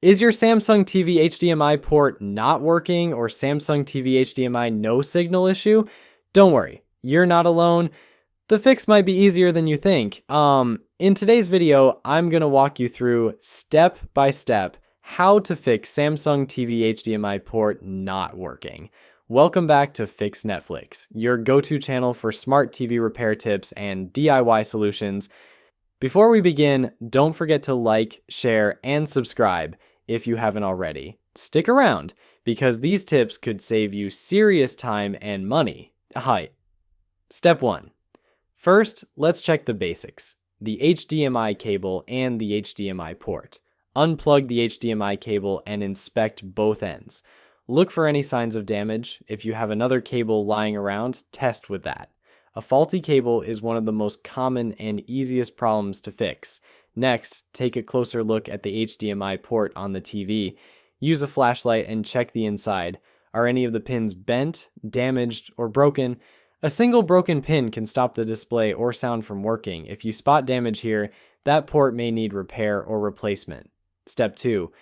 Is your Samsung TV HDMI port not working or Samsung TV HDMI no signal issue? Don't worry, you're not alone. The fix might be easier than you think. In today's video, I'm gonna walk you through step by step how to fix Samsung TV HDMI port not working. Welcome back to Fix Netflix, your go-to channel for smart TV repair tips and DIY solutions. Before we begin, don't forget to like, share, and subscribe if you haven't already. Stick around, because these tips could save you serious time and money. Hi. Step 1. First, let's check the basics: the HDMI cable and the HDMI port. Unplug the HDMI cable and inspect both ends. Look for any signs of damage. If you have another cable lying around, test with that. A faulty cable is one of the most common and easiest problems to fix. Next, take a closer look at the HDMI port on the TV. Use a flashlight and check the inside. Are any of the pins bent, damaged, or broken? A single broken pin can stop the display or sound from working. If you spot damage here, that port may need repair or replacement. Step 2.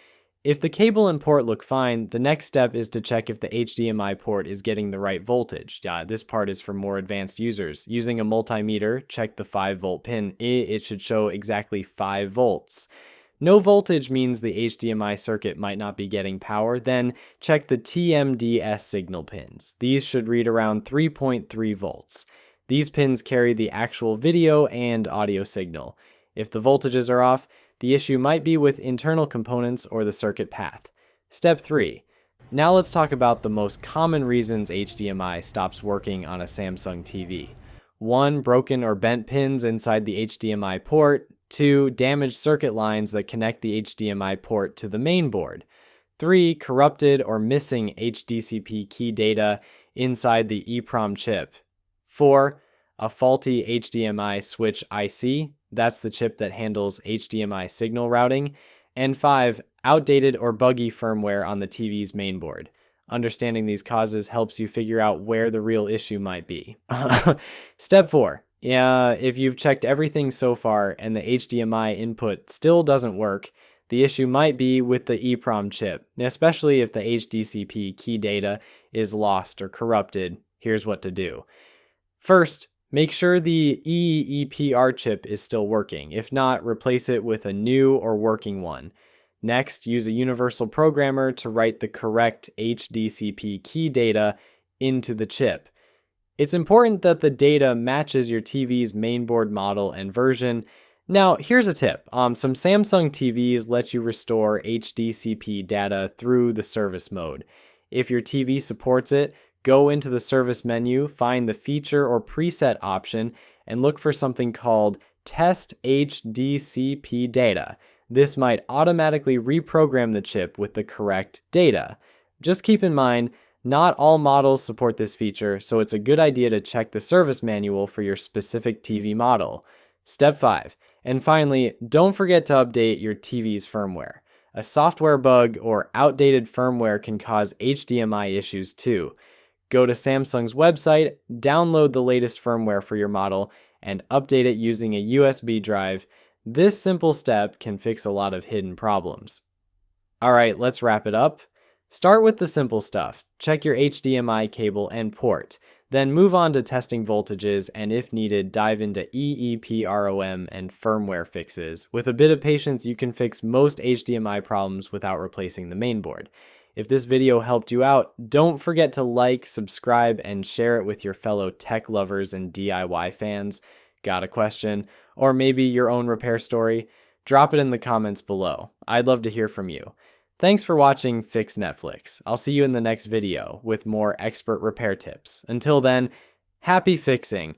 If the cable and port look fine, the next step is to check if the HDMI port is getting the right voltage. This part is for more advanced users. Using a multimeter, check the 5-volt pin. It should show exactly 5 volts. No voltage means the HDMI circuit might not be getting power. Then check the TMDS signal pins. These should read around 3.3 volts. These pins carry the actual video and audio signal. If the voltages are off, the issue might be with internal components or the circuit path. Step 3. Now let's talk about the most common reasons HDMI stops working on a Samsung TV. 1. Broken or bent pins inside the HDMI port. 2. Damaged circuit lines that connect the HDMI port to the main board. 3. Corrupted or missing HDCP key data inside the EEPROM chip. 4. A faulty HDMI switch IC. That's the chip that handles HDMI signal routing. And 5. Outdated or buggy firmware on the TV's mainboard. Understanding these causes helps you figure out where the real issue might be. Step 4. If you've checked everything so far and the HDMI input still doesn't work, the issue might be with the EEPROM chip, especially if the HDCP key data is lost or corrupted. Here's what to do. First, make sure the EEPR chip is still working. If not, replace it with a new or working one. Next, use a universal programmer to write the correct HDCP key data into the chip. It's important that the data matches your TV's mainboard model and version. Now, here's a tip. Some Samsung TVs let you restore HDCP data through the service mode. If your TV supports it, go into the service menu, find the feature or preset option, and look for something called Test HDCP Data. This might automatically reprogram the chip with the correct data. Just keep in mind, not all models support this feature, so it's a good idea to check the service manual for your specific TV model. Step 5. And finally, don't forget to update your TV's firmware. A software bug or outdated firmware can cause HDMI issues too. Go to Samsung's website, download the latest firmware for your model, and update it using a USB drive. This simple step can fix a lot of hidden problems. Alright, let's wrap it up. Start with the simple stuff. Check your HDMI cable and port. Then move on to testing voltages, and if needed, dive into EEPROM and firmware fixes. With a bit of patience, you can fix most HDMI problems without replacing the mainboard. If this video helped you out, don't forget to like, subscribe, and share it with your fellow tech lovers and DIY fans. Got a question? Or maybe your own repair story? Drop it in the comments below. I'd love to hear from you. Thanks for watching Fix Netflix. I'll see you in the next video with more expert repair tips. Until then, happy fixing!